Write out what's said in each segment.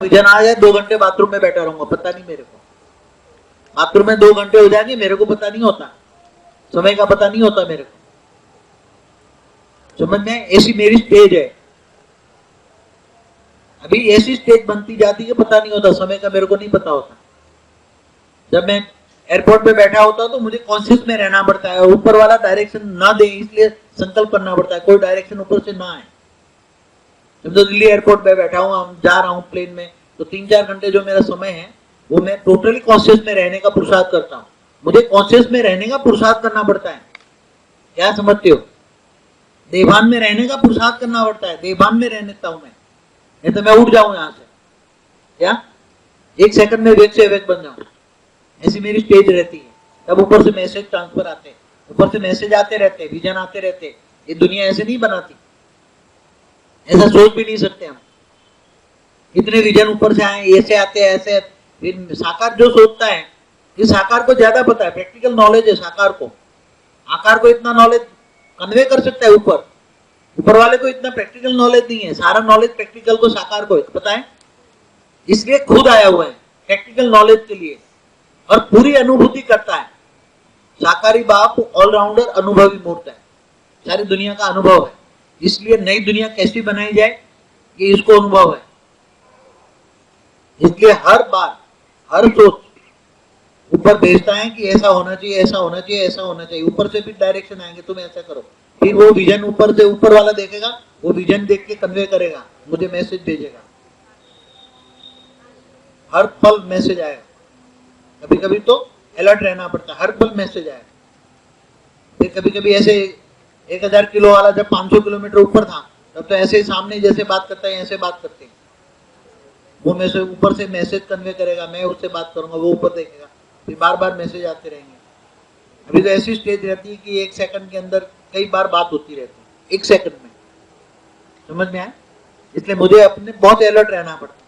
Vision आ जाए 2 घंटे bathroom में बैठा रहूंगा, पता नहीं मेरे को। बाथरूम में 2 घंटे हो जाएंगे, मेरे को पता नहीं होता, समय का पता नहीं होता मेरे को। समझ में? ऐसी मेरी स्टेज है। अभी ऐसी स्टेज बनती जाती है, पता नहीं होता समय का, मेरे को नहीं पता होता। जब मैं एयरपोर्ट पे बैठा होता हूं तो मुझे कॉन्शियस में रहना पड़ता है, ऊपर वाला डायरेक्शन ना दे इसलिए संकल्प करना पड़ता है, कोई डायरेक्शन ऊपर से ना आए। जब तो दिल्ली एयरपोर्ट पे बैठा हूं, हम जा रहा हूं प्लेन में, तो 3-4 घंटे जो मेरा समय है वो मैं टोटली कॉन्शियस में रहने का पुरुषार्थ करता हूँ। मुझे कॉन्शियस में रहने का पुरुषार्थ करना पड़ता है, क्या समझते हो? देवान में रहने का पुरुषार्थ करना पड़ता है, देवान में रहता हूं मैं, नहीं तो मैं उठ जाऊं यहां से, क्या 1 सेकंड में वेग से वेग बन जाऊं। ऐसी मेरी स्टेज रहती है। तब ऊपर से मैसेज ट्रांसफर आते हैं, ऊपर से मैसेज आते रहते, विजन आते रहते। ये दुनिया ऐसे नहीं बनाती, ऐसा सोच भी नहीं सकते हम। इतने विजन ऊपर से आए, ऐसे आते हैं, ऐसे। साकार जो सोचता है, ये साकार को ज्यादा पता है, प्रैक्टिकल नॉलेज है साकार को। आकार को इतना नॉलेज कन्वे कर सकता है ऊपर वाले को इतना प्रैक्टिकल नॉलेज नहीं है। सारा नॉलेज प्रैक्टिकल को साकार को पता है, इसलिए खुद आया हुआ है प्रैक्टिकल नॉलेज के लिए, और पूरी अनुभूति करता है। साकारी बाप ऑलराउंडर अनुभवी मूर्त है, सारी दुनिया का अनुभव है। इसलिए नई दुनिया कैसी बनाई जाए ये इसको अनुभव है। इसलिए हर बार हर सोच ऊपर भेजता है कि ऐसा होना चाहिए, ऐसा होना चाहिए, ऐसा होना चाहिए। ऊपर से भी डायरेक्शन आएंगे, तुम ऐसा करो। फिर वो विजन ऊपर से ऊपर वाला देखेगा, वो विजन देख के कन्वे करेगा, मुझे मैसेज भेजेगा। हर पल मैसेज आएगा, कभी कभी तो अलर्ट रहना पड़ता है, हर पल मैसेज आएगा। फिर कभी कभी ऐसे 1000 किलो वाला जब 500 किलोमीटर ऊपर था, तब तो ऐसे सामने जैसे बात करते हैं ऐसे बात करते हैं। वो मैसेज ऊपर से मैसेज कन्वे करेगा, मैं उससे बात करूंगा, वो ऊपर देखेगा, फिर बार बार मैसेज आते रहेंगे। अभी तो ऐसी स्टेज रहती है कि 1 सेकंड के अंदर कई बार बात होती रहती है, 1 सेकंड में। समझ में आया? इसलिए मुझे अपने बहुत अलर्ट रहना पड़ता है,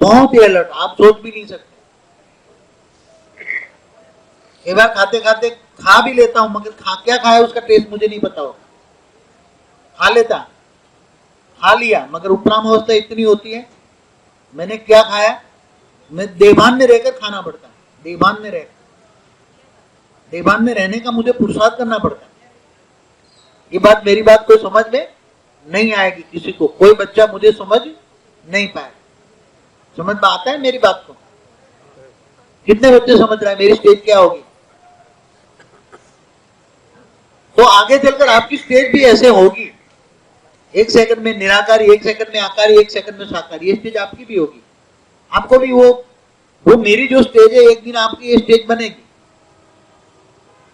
बहुत ही अलर्ट, आप सोच भी नहीं सकते। एक बार खाते खाते खा भी लेता हूं, मगर क्या खाया उसका टेस्ट मुझे नहीं पता होगा। खा लिया, मगर उपराम अवस्था इतनी होती है, मैंने क्या खाया, मैं देवान में रहकर खाना पड़ता है। देवान में रहने का मुझे पुरुषार्थ करना पड़ता है। ये बात, मेरी बात कोई समझ में नहीं आएगी किसी को, कोई बच्चा मुझे समझ नहीं पाए। समझ में आता है मेरी बात को? कितने बच्चे समझ रहे हैं मेरी स्टेज क्या होगी? तो आगे चलकर आपकी स्टेज भी ऐसे होगी, 1 सेकंड में निराकारी, 1 सेकंड में आकारी, 1 सेकंड में साकारी। ये स्टेज आपकी भी होगी। आपको भी वो मेरी जो स्टेज है, एक दिन आपकी ये स्टेज बनेगी,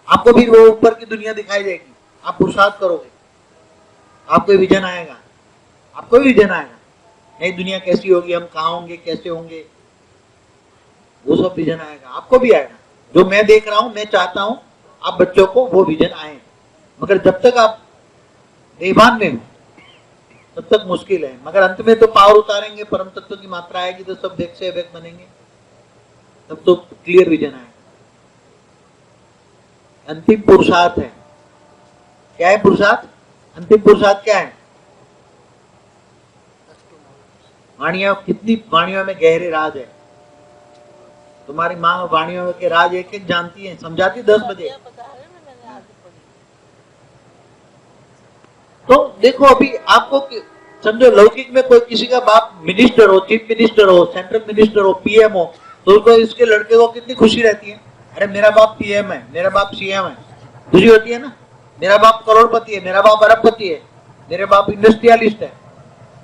आपको भी वो ऊपर की दुनिया दिखाई देगी। आप पुरुषार्थ करोगे, आपको विजन आएगा, आपको भी विजन आएगा, नई दुनिया कैसी होगी, हम कहाँ होंगे, कैसे होंगे, वो सब विजन आएगा, आपको भी आएगा। जो मैं देख रहा हूं, मैं चाहता हूं आप बच्चों को वो विजन आए, मगर जब तक आप देवान में हो तब तक मुश्किल है। मगर अंत में तो पावर उतारेंगे, परम तत्व की मात्रा आएगी, तो सब वेग से वेग बनेंगे, तब तो क्लियर विजन आएगा। अंतिम पुरुषार्थ है, क्या है पुरुषार्थ? अंतिम पुरुषार्थ क्या है? वाणियां, कितनी वाणियों में गहरे राज है। तुम्हारी माँ वाणियों के राज एक एक जानती है, समझाती 10 बजे। तो देखो, अभी आपको समझो, लौकिक में कोई किसी का बाप मिनिस्टर हो, चीफ मिनिस्टर हो, सेंट्रल मिनिस्टर हो, पीएम हो, तो उसको इसके लड़के को कितनी खुशी रहती है, अरे मेरा बाप पीएम है, मेरा बाप सीएम है, खुशी होती है ना। मेरा बाप करोड़पति है, मेरा बाप अरबपति है, मेरे बाप इंडस्ट्रियलिस्ट है,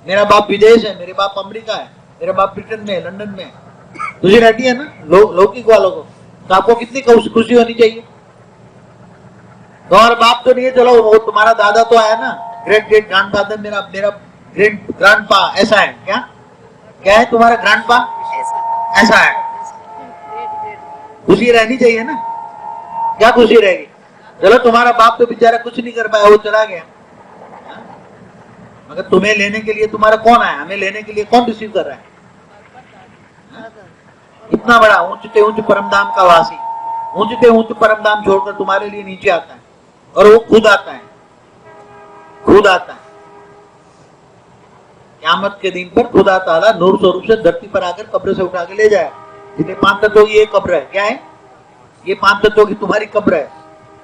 मेरा बाप विदेश है, मेरे बाप अमेरिका है, मेरा बाप ब्रिटेन में, लंदन में। खुशी रहती है ना लौकिक वालों को। तो आपको कितनी खुशी होनी चाहिए। तुम्हारा बाप तो नहीं है, चलो वो तुम्हारा दादा तो आया ना, ग्रेट ग्रेट ग्रैंडफादर, मेरा ग्रेट ग्रैंडपा, ऐसा है क्या? क्या है तुम्हारा ग्रैंडपा? ऐसा है। खुशी रहनी चाहिए ना, क्या खुशी रहेगी? चलो तुम्हारा बाप तो बेचारा कुछ नहीं कर पाया, वो चला गया, मगर तुम्हें लेने के लिए तुम्हारा कौन आया, हमें लेने के लिए कौन रिसीव कर रहा है? इतना बड़ा ऊंचते ऊंच परमधाम का वासी, ऊंचते ऊंच परमधाम छोड़कर तुम्हारे लिए नीचे आता है, और वो खुद आता है, खुद आता है। क़यामत के दिन पर खुदा ताला नूर स्वरूप से धरती पर आकर कब्र से उठा के ले जाए। जितने 5 तत्वों की ये कब्र है, क्या है ये 5 तत्वों की तुम्हारी कब्र है,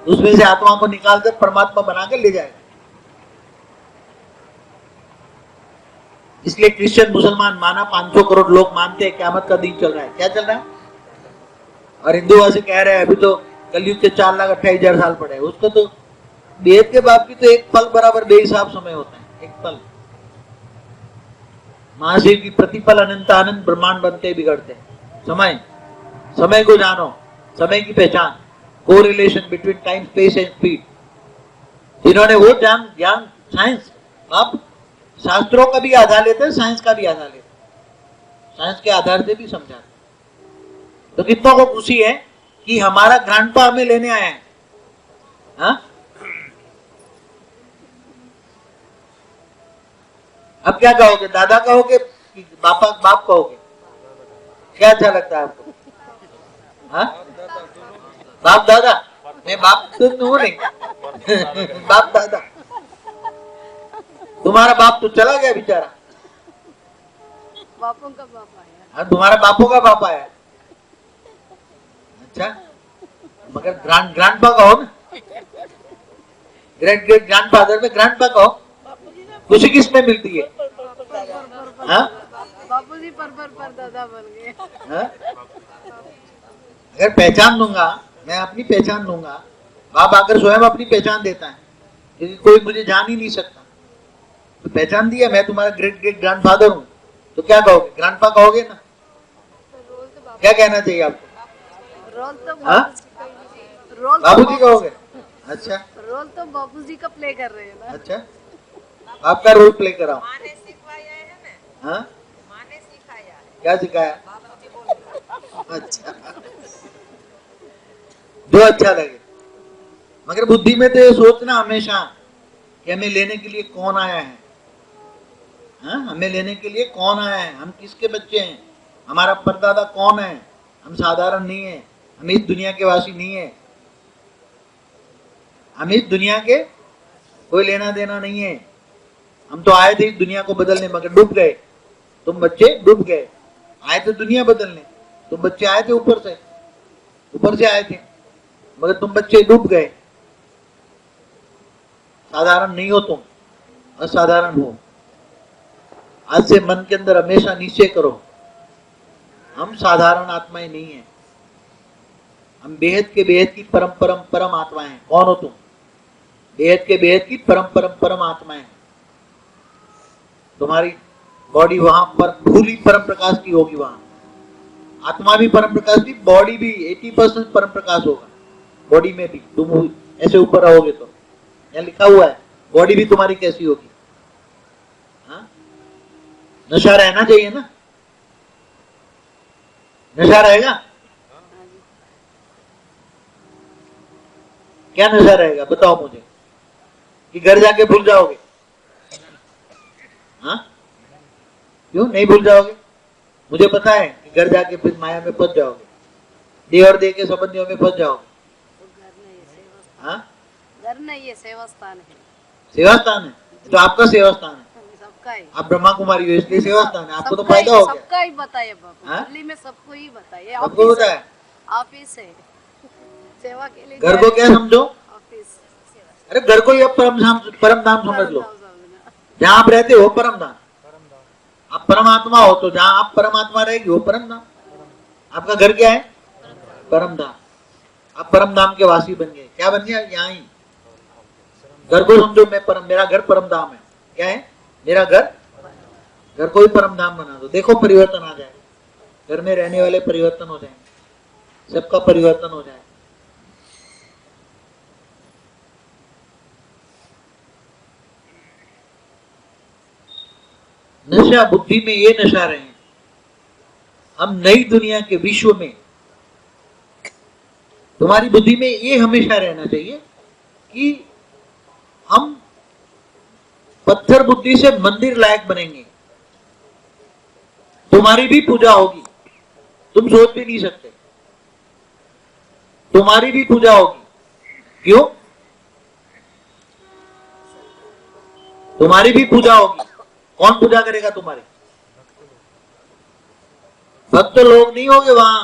उसमें से आत्मा को निकालकर परमात्मा बनाकर ले जाएगा। इसलिए क्रिश्चियन मुसलमान माना 500 करोड़ लोग मानते हैं क़यामत का दिन चल रहा है। क्या चल रहा है? और हिंदूवासी कह रहे हैं अभी तो कलयुग के 4,28,000 साल पड़े। उसको तो वेद के बाप की तो एक पल बराबर बेहिसाब समय होता है, एक पल। महाशिव की प्रतिपल अनंत आनंद ब्रह्मांड बनते बिगड़ते। समय, समय को जानो, समय की पहचान, को relation between time space and speed. जिन्होंने वो ज्ञान साइंस, आप शास्त्रों का भी आधार लेते हैं, साइंस का भी आधार लेते हैं, साइंस के आधार से भी समझाते। तो कितनों को खुशी है कि हमारा ग्रैंडपा हमें लेने आया है। हा? अब क्या कहोगे, दादा कहोगे कि बाप कहोगे? क्या अच्छा लगता है आपको? हा? बाप दादा? मैं बाप तो हूं नहीं बाप दादा। तुम्हारा बाप तो चला गया बेचारा, बापों का बाप आया। तुम्हारा बापों का बाप आया। अच्छा, मगर ग्रैंडपा कहो ना, ग्रेट ग्रेट ग्रैंडफादर में ग्रैंडपा कहो। खुशी किसमें मिलती है? बापूजी पर दादा बन गए। अगर पहचान दूंगा, मैं अपनी पहचान दूंगा, बाप आकर स्वयं अपनी पहचान देता है, क्योंकि कोई मुझे जान ही नहीं सकता। तो पहचान दिया, मैं तुम्हारा ग्रेट ग्रेट ग्रैंडफादर हूँ, तो क्या कहोगे? ग्रैंडपा कहोगे ना? क्या कहना चाहिए आपको? रोल तो बाबूजी कहोगे? अच्छा, रोल तो बाबूजी का प्ले कर रहे हैं ना। अच्छा, आपका रोल प्ले कराओ। माँ ने सिखाया है ना। हाँ, माँ ने सिखाया है। क्या सिखाया? अच्छा, जो अच्छा लगे। मगर बुद्धि में तो ये सोचना हमेशा कि हमें लेने के लिए कौन आया है। हाँ, हमें लेने के लिए कौन आया है, हम किसके बच्चे हैं, हमारा परदादा कौन है। हम साधारण नहीं है, हम इस दुनिया के वासी नहीं है, हम इस दुनिया के कोई लेना देना नहीं है। हम तो आए थे इस दुनिया को बदलने, मगर डूब गए। तुम बच्चे डूब गए। आए थे दुनिया बदलने, तुम बच्चे आए थे ऊपर से आए थे, मगर तुम बच्चे डूब गए। साधारण नहीं हो तुम, असाधारण हो। आज से मन के अंदर हमेशा निश्चय करो, हम साधारण आत्माएं नहीं है, हम बेहद के बेहद की परम आत्माएं हैं। कौन हो तुम? बेहद के बेहद की परम आत्माएं। तुम्हारी बॉडी वहां पर भूली परम प्रकाश की होगी, वहां आत्मा भी परम प्रकाश की, बॉडी भी 80% परम प्रकाश होगा। बॉडी में भी तुम ऐसे ऊपर रहोगे तो, यहाँ लिखा हुआ है बॉडी भी तुम्हारी कैसी होगी। हाँ, नशा रहना चाहिए ना, नशा रहेगा? क्या नशा रहेगा बताओ मुझे, कि घर जाके भूल जाओगे? हाँ, क्यों नहीं भूल जाओगे? मुझे पता है कि घर जाके फिर माया में फंस जाओगे, देह और देह के संबंधियों में फंस जाओगे। हाँ, घर नहीं है, सेवा स्थान है। सेवा स्थान है तो आपका सेवा स्थान है, सबका ही। आप ब्रह्मा कुमारी हो इसलिए सेवा स्थान है, आपको तो फायदा हो गया। सबका ही बताइए बाबू, हाँ? दिल्ली में सबको ही बताइए। सबको होता है ऑफिस है, सेवा के लिए। घर को क्या समझो? ऑफिस। अरे घर को ही अब परम धाम समझ लो। जहाँ आप रहते हो परम धाम, आप परमात्मा हो, तो जहाँ आप परमात्मा रहेगी वो परम धाम। आपका घर क्या है? परम धाम। आप परम धाम के वासी बन गए। क्या बन गया? यहाँ ही घर को समझो, मैं मेरा घर परम धाम है। क्या है? मेरा घर को ही परम धाम बना दो, देखो परिवर्तन आ जाएगा। घर में रहने वाले परिवर्तन हो जाएंगे, सबका परिवर्तन हो जाएगा। नशा बुद्धि में ये नशा रहे हैं, हम नई दुनिया के विश्व में, तुम्हारी बुद्धि में ये हमेशा रहना चाहिए कि हम पत्थर बुद्धि से मंदिर लायक बनेंगे, तुम्हारी भी पूजा होगी, तुम सोच भी नहीं सकते, तुम्हारी भी पूजा होगी। क्यों? तुम्हारी भी पूजा होगी, कौन पूजा करेगा तुम्हारी? भक्त लोग नहीं होंगे वहां।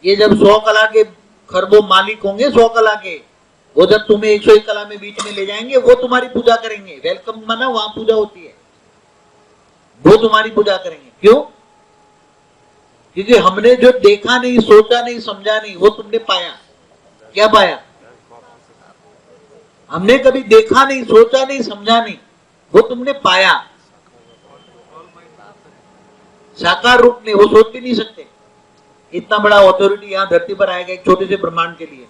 ये जब 100 कला के खरबों मालिक होंगे, 100 कला के, वो जब तुम्हें 101 कला में बीच में ले जाएंगे, वो तुम्हारी पूजा करेंगे। वेलकम माना वहां पूजा होती है, वो तुम्हारी पूजा करेंगे। क्यों? क्योंकि हमने जो देखा नहीं, सोचा नहीं, समझा नहीं, वो तुमने पाया। क्या पाया? हमने कभी देखा नहीं, सोचा नहीं, समझा नहीं, वो तुमने पाया। साकार रूप में वो सोच भी नहीं सकते। इतना बड़ा अथॉरिटी यहाँ धरती पर आएगा एक छोटे से ब्रह्मांड के लिए।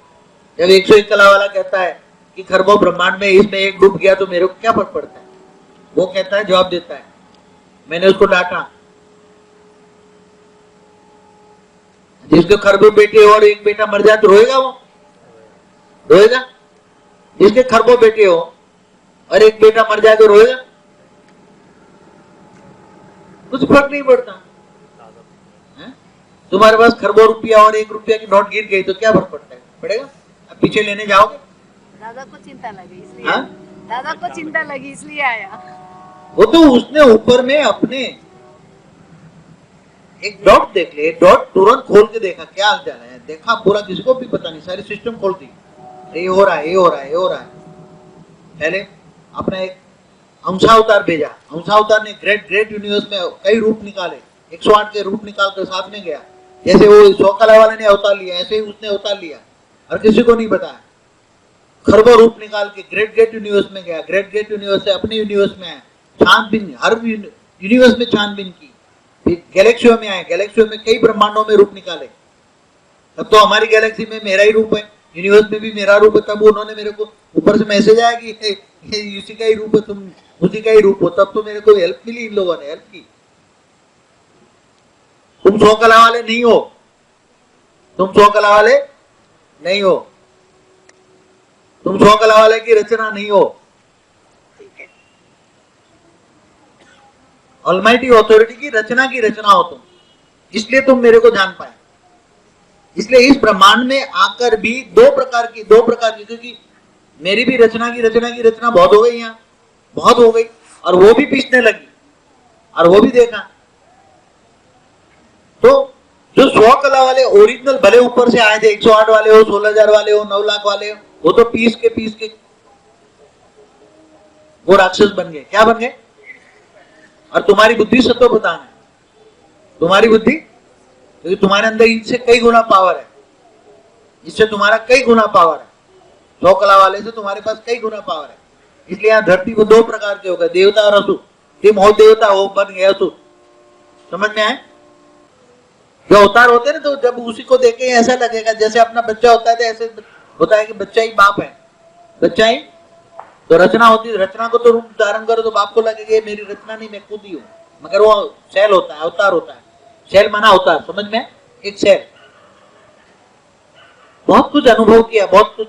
जब 101 कला वाला कहता है कि खरबों ब्रह्मांड में इसमें एक डूब गया तो मेरे को क्या फर्क पड़ता है, वो कहता है, जवाब देता है। मैंने उसको डांटा, जिसके खरबों बेटे और एक बेटा मर जाए तो रोएगा? वो रोएगा? जिसके खरबों बेटे हो और एक बेटा मर जाए तो रोएगा? कुछ फर्क नहीं पड़ता। है? तुम्हारे पास खरबों रुपया और 1 रुपया की नोट गिर गई तो क्या फर्क पड़ता है? पड़ेगा? अब पीछे लेने जाओगे? दादा को चिंता लगी इसलिए। हाँ? दादा को चिंता लगी इसलिए आया। वो तो उसने ऊपर में अपने एक डॉट देख ले, डॉट तुरंत खोल के देखा क्या हाल चाल है, देखा पूरा, किसी को भी पता नहीं, सारी सिस्टम खोल दी, ये हो रहा है, ये हो रहा है, ये हो रहा है। पहले अपना एक अंशावतार भेजा। अंशावतार ने ग्रेट ग्रेट यूनिवर्स में कई रूप निकाले, 108 के रूप निकाल कर साथ में गया। जैसे वो 100 कला वाले ने अवतार लिया, ऐसे ही उसने अवतार लिया और किसी को नहीं बताया। खरबों रूप निकाल के ग्रेट ग्रेट यूनिवर्स में गया, ग्रेट ग्रेट यूनिवर्स से अपने यूनिवर्स में आया, छानबीन हर यूनिवर्स में छानबीन की, फिर गैलेक्सियों में आए, गैलेक्सियों में कई ब्रह्मांडों में रूप निकाले। तब तो हमारी गैलेक्सी में मेरा ही रूप है, यूनिवर्स में भी मेरा रूप है। तब उन्होंने मेरे को ऊपर से मैसेज आया कि ये उसी का ही रूप है, तुम उसी का ही रूप हो। तब तो मेरे को हेल्प मिली, इन लोगों ने हेल्प की। तुम 100 कला वाले नहीं हो, तुम 100 कला वाले नहीं हो, तुम 100 कला वाले की रचना नहीं हो। ऑलमाइटी ऑथोरिटी की रचना हो तुम, इसलिए तुम मेरे को जान पाए। इसलिए इस ब्रह्मांड में आकर भी दो प्रकार की, क्योंकि मेरी भी रचना की रचना बहुत हो गई, यहाँ बहुत हो गई, और वो भी पीसने लगी और वो भी देखा। तो जो 100 कला वाले ओरिजिनल भले ऊपर से आए थे, 108 वाले हो, 16,000 वाले हो, 9 लाख वाले हो, वो तो पीस के वो राक्षस बन गए। क्या बन गए? और तुम्हारी बुद्धि सत्व प्रधान है, तुम्हारी बुद्धि, क्योंकि तुम्हारे अंदर इनसे कई गुना पावर है, इससे तुम्हारा कई गुना पावर है। 100 कला वाले से तुम्हारे पास कई गुना पावर है। इसलिए यहाँ धरती को 2 प्रकार के हो गए, देवता और असुर। तुम हो देवता, हो बन गए असुर। समझ में आए? जो अवतार होते हैं ना, तो जब उसी को देखे ऐसा लगेगा जैसे अपना बच्चा होता है, तो ऐसे होता है कि बच्चा ही बाप है, बच्चा ही तो रचना होती है। रचना को तो रूप धारण करो तो बाप को लगेगा ये मेरी रचना नहीं, मैं खुद ही हूँ, मगर वो सेल होता है, अवतार होता है। सेल माना अवतार, समझ में? एक सेल। बहुत कुछ अनुभव किया, बहुत कुछ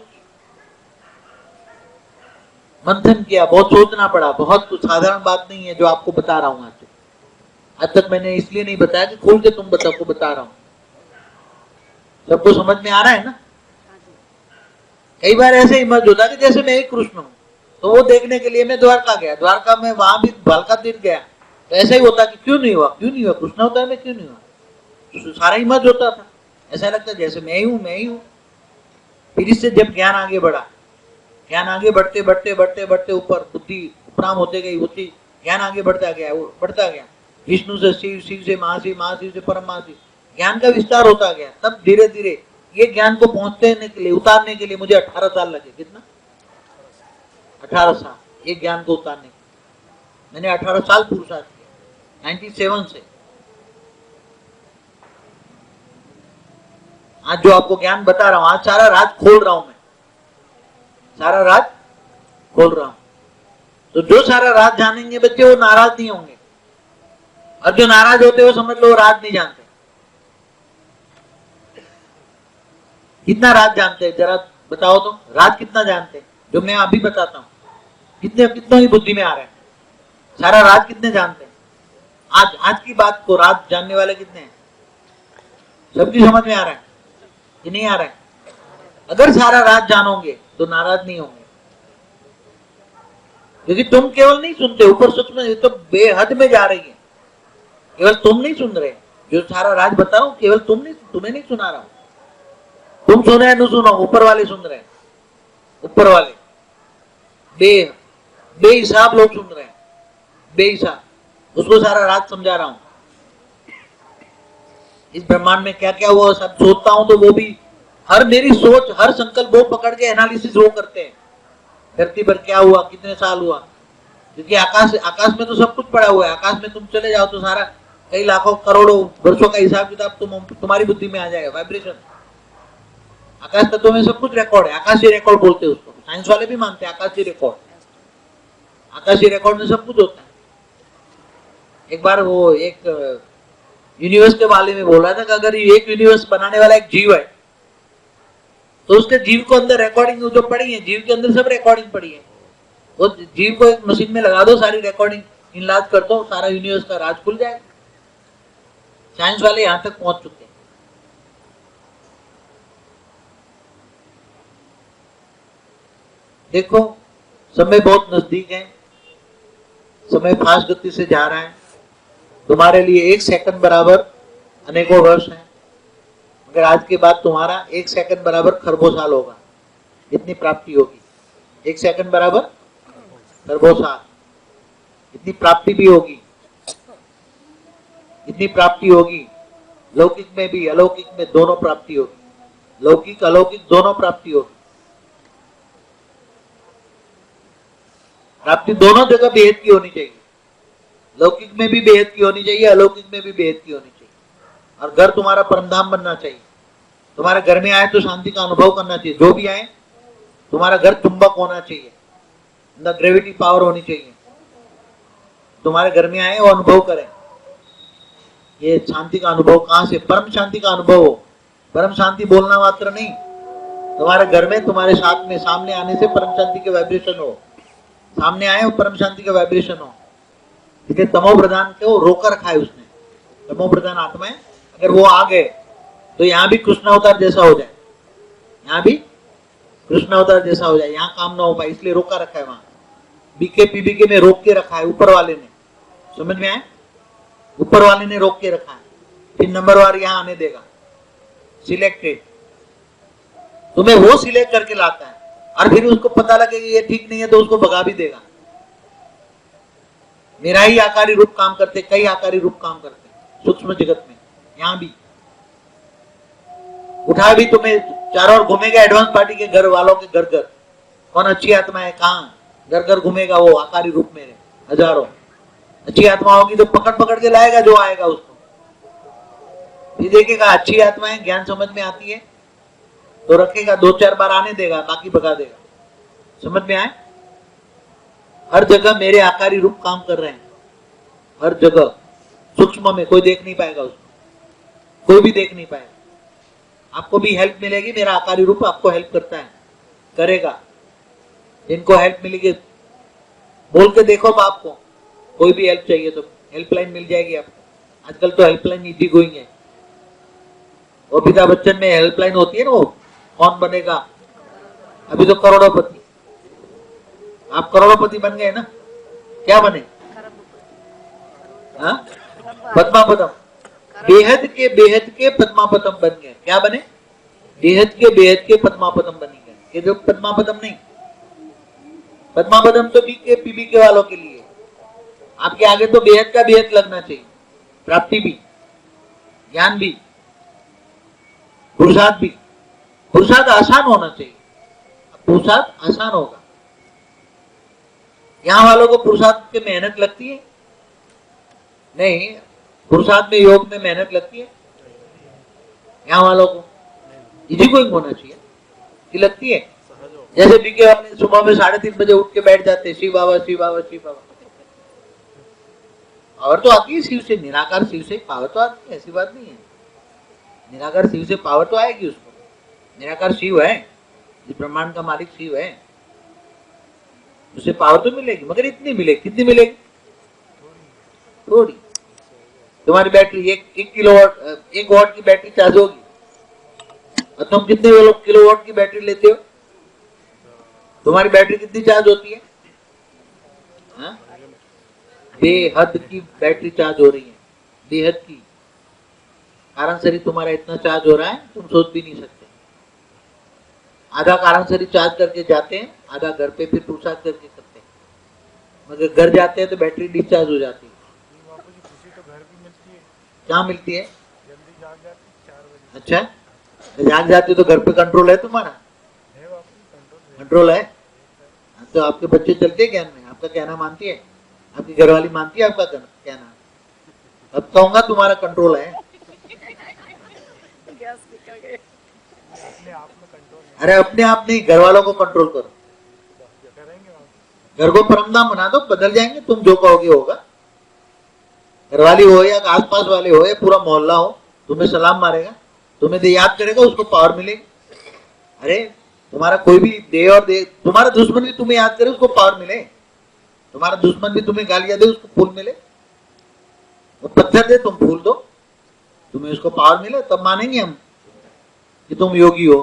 मंथन किया, बहुत सोचना पड़ा, बहुत कुछ, साधारण बात नहीं है जो आपको बता रहा हूं। आज तक मैंने इसलिए नहीं बताया कि खोल के तुम बता रहा हूं। सबको समझ में आ रहा है ना? कई बार ऐसे ही मत होता कि जैसे मैं एक कृष्ण हूं, तो वो देखने के लिए मैं द्वारका गया, द्वारका में वहां भी द्वारका तीर्थ गया, तो ऐसा ही होता कि क्यों नहीं हुआ, कृष्ण होता है, मैं क्यों नहीं हुआ, तो सारा ही मत होता था। ऐसा लगता जैसे मैं ही हूं। फिर इससे जब ज्ञान आगे बढ़ा, ज्ञान आगे बढ़ते ऊपर बुद्धि उपराम होते गई, बुद्धि ज्ञान आगे बढ़ता गया, विष्णु से शिव, शिव से महाशिव, महाशिव से परम महाशिव, ज्ञान का विस्तार होता गया। तब धीरे धीरे ये ज्ञान को पहुंचने के लिए, उतारने के लिए मुझे 18 साल लगे। कितना? 18 साल ये ज्ञान को उतारने के। मैंने 18 साल पुरुषार्थ किया 97 से। आज जो आपको ज्ञान बता रहा हूं, आज सारा राज खोल रहा हूं मैं, सारा राज खोल रहा हूं। तो जो सारा राज जानेंगे बच्चे, वो नाराज नहीं होंगे, और जो नाराज होते हो समझ लो राज नहीं जानते। कितना राज जानते हैं जरा बताओ तो, राज कितना जानते हैं? जो मैं अभी बताता हूं, कितना ही बुद्धि में आ रहा है, सारा राज कितने जानते हैं? आज की बात को राज जानने वाले कितने हैं? सबकी समझ में आ रहा है कि नहीं आ रहा है? अगर सारा राज जानोगे तो नाराज नहीं होंगे, क्योंकि तुम केवल नहीं सुनते, ऊपर सूक्ष्म ये तो बेहद में जा रही है। केवल तुम नहीं सुन रहे, जो सारा राज बता रहा हूं केवल तुम्हें नहीं सुना रहा हूं। तुम सुन रहे न सुनो, ऊपर वाले सुन रहे हैं। ऊपर वाले बेहिसाब लोग सुन रहे हैं, बेहिसाब। उसको सारा राज समझा रहा हूं। इस ब्रह्मांड में क्या क्या हुआ सब सोचता हूं तो वो भी हर मेरी सोच, हर संकल्प वो पकड़ के एनालिसिस वो करते हैं। धरती पर क्या हुआ, कितने साल हुआ, क्योंकि आकाश में तो सब कुछ पड़ा हुआ है। आकाश में तुम चले जाओ तो सारा कई लाखों करोड़ों वर्षों का हिसाब किताब तुम्हारी बुद्धि में आ जाएगा। वाइब्रेशन आकाश तत्वों में सब कुछ रिकॉर्ड है। आकाशीय रिकॉर्ड बोलते हैं उसको, साइंस वाले भी मानते हैं आकाशीय रिकॉर्ड। आकाशीय रिकॉर्ड में सब कुछ होता है। एक बार वो एक यूनिवर्स के बारे में बोल रहा था कि अगर एक यूनिवर्स बनाने वाला एक जीव है तो उसके जीव को अंदर रिकॉर्डिंग जो पड़ी है, जीव के अंदर सब रिकॉर्डिंग पड़ी है। वो जीव को एक मशीन में लगा दो, सारी रिकॉर्डिंग इनलाज कर दो, सारा यूनिवर्स का राज खुल जाएगा। साइंस वाले यहां तक पहुंच चुके हैं। देखो समय बहुत नजदीक है, समय फास्ट गति से जा रहा है। तुम्हारे लिए 1 सेकंड बराबर अनेकों वर्ष है, मगर आज के बाद तुम्हारा 1 सेकंड बराबर खरबों साल होगा। इतनी प्राप्ति होगी। 1 सेकंड बराबर खरबों साल, इतनी प्राप्ति भी होगी, इतनी प्राप्ति होगी। लौकिक में भी अलौकिक में दोनों प्राप्ति होगी। लौकिक अलौकिक दोनों प्राप्ति होगी। प्राप्ति दोनों जगह बेहद की होनी चाहिए। लौकिक में भी बेहद की होनी चाहिए, अलौकिक में भी बेहद की होनी चाहिए। और घर तुम्हारा परमधाम बनना चाहिए। तुम्हारे घर में आए तो शांति का अनुभव करना चाहिए। जो भी आए तुम्हारा घर चुंबक होना चाहिए, अंदर ग्रेविटी पावर होनी चाहिए। तुम्हारे घर में आए वो अनुभव करें। ये शांति का अनुभव कहां से? परम शांति का अनुभव हो। परम शांति बोलना मात्र नहीं, तुम्हारे घर में तुम्हारे साथ में सामने आने से परम शांति के वाइब्रेशन हो। सामने आए वो परम शांति का वाइब्रेशन हो। इसलिए तमो प्रधान को रोकर रखा है उसने। तमो प्रधान आत्माएं अगर वो आ गए तो यहाँ भी कृष्ण अवतार जैसा हो जाए, यहाँ भी कृष्ण अवतार जैसा हो जाए, यहाँ काम ना हो पाए, इसलिए रोका रखा है। वहां बीके पीबीके में रोक के रखा है ऊपर वाले ने। समझ में आए? ऊपर वाले ने रोक के रखा है। फिर नंबरवार यहाँ आने देगा, सिलेक्टेड। तुम्हें वो सिलेक्ट करके लाता है और फिर उसको पता लगे ये ठीक नहीं है तो उसको भगा भी देगा। मेरा ही आकारी रूप काम करते, कई आकारी रूप काम करते सूक्ष्म जगत में। यहां भी उठा भी तुम्हें चारों ओर घूमेगा। एडवांस पार्टी के घर वालों के घर घर कौन अच्छी आत्मा है, कहाँ घर घर घूमेगा वो आकारी रूप में। हजारों अच्छी आत्मा होगी तो पकड़ पकड़ के लाएगा जो आएगा उसको। ये देखेगा अच्छी आत्माएं ज्ञान समझ में आती है तो रखेगा, 2-4 बार आने देगा, बाकी भगा देगा। समझ में आए? हर जगह मेरे आकारी रूप काम कर रहे हैं, हर जगह। सूक्ष्म में कोई देख नहीं पाएगा उसको, कोई भी देख नहीं पाएगा। आपको भी हेल्प मिलेगी, मेरा आकारी रूप आपको हेल्प करता है, करेगा। जिनको हेल्प मिलेगी बोल के देखो बाप को, कोई भी हेल्प चाहिए तो हेल्पलाइन मिल जाएगी आपको। आजकल तो हेल्पलाइन इजी गोइंग है। वो अमिताभ बच्चन में हेल्पलाइन होती है ना, वो कौन बनेगा, अभी तो करोड़ोंपति। आप करोड़ोंपति बन गए ना, क्या बने? हाँ, पद्मापदम। बेहद के पद्मापदम बन गए। क्या बने? बेहद के पद्मापदम बन गए। ये जो पद्मापदम नहीं, पद्मापदम तो बीके पीबीके वालों के लिए। आपके आगे तो बेहद का बेहद लगना चाहिए। प्राप्ति भी, ज्ञान भी, पुरुषार्थ भी। पुरुषार्थ आसान होना चाहिए, पुरुषार्थ आसान होगा। यहाँ वालों को पुरुषार्थ की मेहनत लगती है नहीं? पुरुषार्थ में योग में मेहनत लगती है यहाँ वालों को? इजी गोइंग होना चाहिए कि लगती है? जैसे बीके वाले सुबह में 3:30 बजे उठ के बैठ जाते, शिव बाबा शिव बाबा शिव बाबा। पावर तो आती है शिव से, निराकार शिव से पावर तो आती है, ऐसी बात नहीं है। निराकार शिव से पावर तो आएगी उसको। निराकार शिव है, इस ब्रह्मांड का मालिक शिव है, उसे पावर तो मिलेगी, मगर इतनी मिलेगी। कितनी मिलेगी? थोड़ी। तुम्हारी बैटरी 1 किलोवाट 1 वाट की बैटरी चार्ज होगी और तुम कितने किलोवाट की बैटरी लेते हो? तुम्हारी बैटरी कितनी चार्ज होती है? हाँ? बेहद की बैटरी चार्ज हो रही है, बेहद की कारण शरी तुम्हारा इतना चार्ज हो रहा है तुम सोच भी नहीं सकते। आधा कारण शरी चार्ज करके जाते हैं, आधा घर पे फिर पूछताछ करके करते हैं, मगर घर जाते हैं तो बैटरी डिस्चार्ज हो जाती है। बापू जी खुशी तो घर भी मिलती है, क्या मिलती है? जल्दी जाग जाती है 4 बजे। अच्छा, जाग जाते तो घर पे कंट्रोल है तुम्हारा? है बापू, कंट्रोल है? तो आपके बच्चे चलते हैं ज्ञान में, आपका कहना मानती है, आपकी घरवाली मानती है आपका कहना? अब कहूंगा तुम्हारा कंट्रोल है। गैस निकल गए। अपने आप में कंट्रोल अरे अपने आप नहीं, घर वालों को कंट्रोल करो। करेंगे बापू। घर को परमधाम बना दो, बदल जाएंगे, तुम जो कहोगे होगा। घरवाली हो या आसपास वाले हो या पूरा मोहल्ला हो, तुम्हें सलाम मारेगा, तुम्हें दे याद करेगा, उसको पावर मिलेगी। अरे तुम्हारा कोई भी दे और दे, तुम्हारा दुश्मन भी तुम्हें याद करे उसको पावर मिले, तुम्हारा दुश्मन भी तुम्हें गालियां दे उसको फूल मिले। वो पत्थर दे तुम फूल दो, तुम्हें उसको पावर मिले, तब मानेंगे हम कि तुम योगी हो।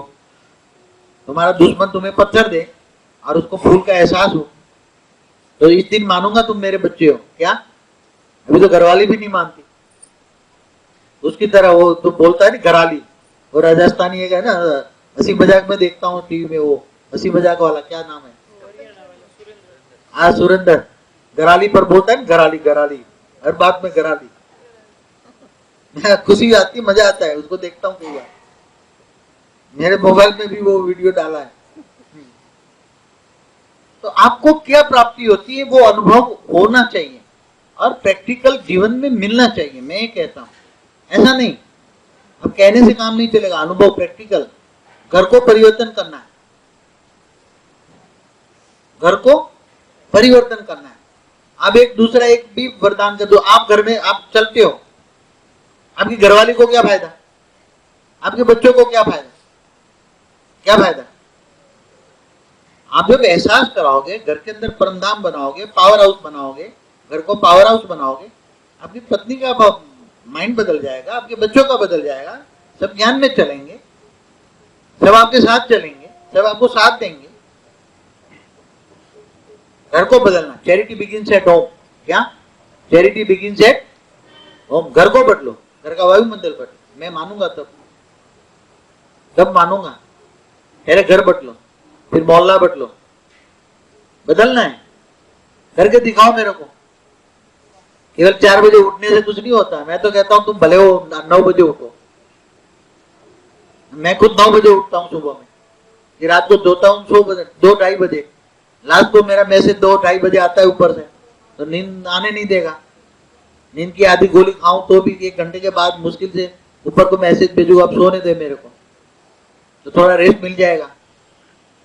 तुम्हारा दुश्मन तुम्हें पत्थर दे और उसको फूल का एहसास हो, तो इस दिन मानूंगा तुम मेरे बच्चे हो। क्या अभी तो घरवाली भी नहीं मानती, उसकी तरह वो तो बोलता है ना घराली, वो राजस्थानी है ना, हंसी मजाक में देखता हूँ टीवी में, वो हंसी मजाक वाला क्या नाम है, हाँ सुरेंद्र, घराली पर बोलता है ना, घराली घराली, हर बात में घराली। खुशी आती, मजा आता है, उसको देखता हूँ कई बार, मेरे मोबाइल में भी वो वीडियो डाला है। तो आपको क्या प्राप्ति होती है वो अनुभव होना चाहिए और प्रैक्टिकल जीवन में मिलना चाहिए। मैं ये कहता हूं, ऐसा नहीं अब कहने से काम नहीं चलेगा, अनुभव प्रैक्टिकल। घर को परिवर्तन करना है, घर को परिवर्तन करना है। अब एक दूसरा एक भी वरदान कर दो, आप घर में आप चलते हो, आपकी घरवाली को क्या फायदा, आपके बच्चों को क्या फायदा, क्या फायदा? आप जब एहसास कराओगे, घर के अंदर परमधाम बनाओगे, पावर हाउस बनाओगे, घर को पावर हाउस बनाओगे, आपकी पत्नी का माइंड बदल जाएगा, आपके बच्चों का बदल जाएगा, सब ज्ञान में चलेंगे, सब आपके साथ चलेंगे, सब आपको साथ देंगे। घर को बदलना, चैरिटी बिगिंस एट होम। क्या? Charity begins at home. घर को बदलो, घर का वायुमंडल बदलो। मैं मानूंगा तब मानूंगा। पहले घर बदलो, फिर मोहल्ला बदलो। बदलना है, करके दिखाओ मेरे को। केवल 4 बजे उठने से कुछ नहीं होता। मैं तो कहता हूं तुम भले हो 9 बजे उठो। मैं खुद 9 बजे उठता हूं सुबह में, फिर रात को सोता हूं 2-2:30 बजे। लास्ट को मेरा मैसेज 2-2:30 बजे आता है ऊपर से, तो नींद आने नहीं देगा। नींद की आधी गोली खाऊं तो भी 1 घंटे के बाद मुश्किल से ऊपर को मैसेज भेजूंगा, अब सोने दे मेरे को, तो थोड़ा रेस्ट मिल जाएगा।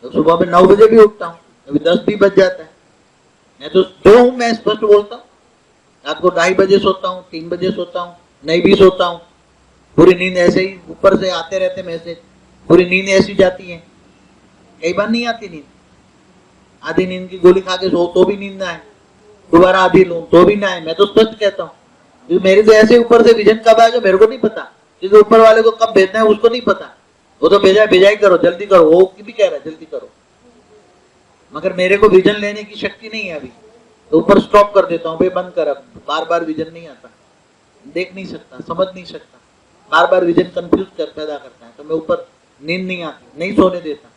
तो सुबह में 9 बजे भी उठता हूँ, अभी 10 भी बज जाता है। मैं तो जो हूँ मैं स्पष्ट बोलता हूँ। रात को 2:30 बजे सोता हूँ, 3 बजे सोता हूँ, नहीं भी सोता हूँ। पूरी नींद ऐसे ही ऊपर से आते रहते मैसेज, पूरी नींद ऐसी जाती है। कई बार नहीं आती नींद, आधी नींद की गोली खा के सो तो भी नींद ना आए, दोबारा आधी लूं तो भी ना आए। मैं तो स्पष्ट कहता हूँ, मेरे तो ऐसे ऊपर से विजन कब आएगा मेरे को नहीं पता, क्योंकि ऊपर वाले को कब भेजना है उसको नहीं पता। वो तो भेजा ही करो, जल्दी करो, वो भी कह रहा है जल्दी करो, मगर मेरे को विजन लेने की शक्ति नहीं है अभी, तो ऊपर स्टॉप कर देता हूँ, भाई बंद कर, अब बार बार विजन नहीं आता, देख नहीं सकता, समझ नहीं सकता, बार बार विजन कंफ्यूज पैदा करता है, तो मैं ऊपर नींद नहीं आती, नहीं सोने देता।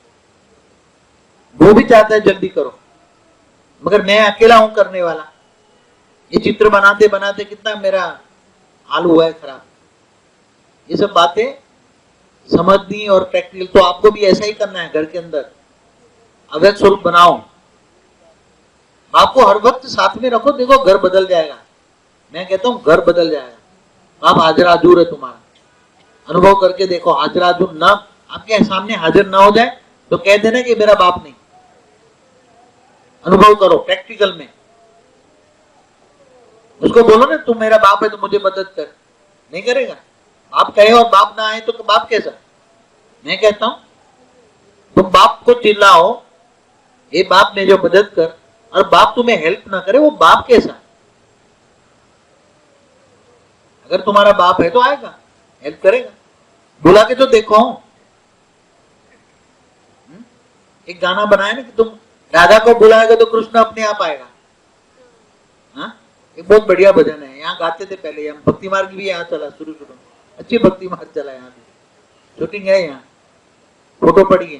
वो भी चाहता है जल्दी करो, मगर मैं अकेला हूं करने वाला। ये चित्र बनाते बनाते कितना मेरा हाल हुआ है खराब। ये सब बातें समझनी और प्रैक्टिकल, तो आपको भी ऐसा ही करना है। घर के अंदर अव्यक्त स्वरूप बनाओ, आपको हर वक्त साथ में रखो, देखो घर बदल जाएगा। मैं कहता हूं घर बदल जाएगा। आप हाजिर हाजूर है तुम्हारा, अनुभव करके देखो। हाजिर हाजूर ना आपके सामने हाजिर ना हो जाए तो कह देना कि मेरा बाप नहीं। अनुभव करो प्रैक्टिकल में, उसको बोलो ना तुम मेरा बाप है तो मुझे मदद कर, नहीं करेगा। बाप कहे और बाप ना आए तो बाप कैसा? मैं कहता हूं तुम बाप को चिल्लाओ, ये बाप ने जो मदद कर, और बाप तुम्हें हेल्प ना करे, वो बाप कैसा? अगर तुम्हारा बाप है तो आएगा, हेल्प करेगा। बुला के तो देखो। एक गाना बनाया ना कि तुम राधा को बुलाएगा तो कृष्ण अपने आप आएगा। एक बहुत बढ़िया भजन है, यहाँ गाते थे पहले, हम भक्ति मार्ग भी यहाँ चला शुरू में, अच्छी भक्ति मार्ग चला यहाँ भी, शूटिंग है यहाँ, फोटो पड़ी है,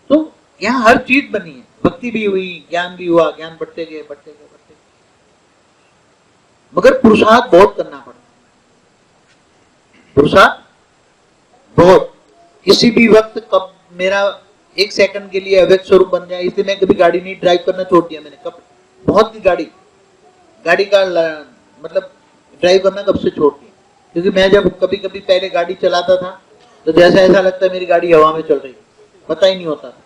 तो यहाँ हर चीज बनी है, भक्ति भी हुई, ज्ञान भी हुआ, ज्ञान बढ़ते गए बढ़ते गए बढ़ते गए, मगर पुरुषार्थ बहुत करना पड़ता, पुरुषार्थ बहुत। किसी भी वक्त कब मेरा एक सेकंड के लिए अव्यक्त स्वरूप बन जाए, इसलिए मैं कभी गाड़ी नहीं ड्राइव करना छोड़ दिया मैंने, कब बहुत की गाड़ी का मतलब ड्राइव करना कब से छोड़ दिया, क्योंकि मैं जब कभी कभी पहले गाड़ी चलाता था तो जैसा ऐसा लगता है मेरी गाड़ी हवा में चल रही, पता ही नहीं होता था।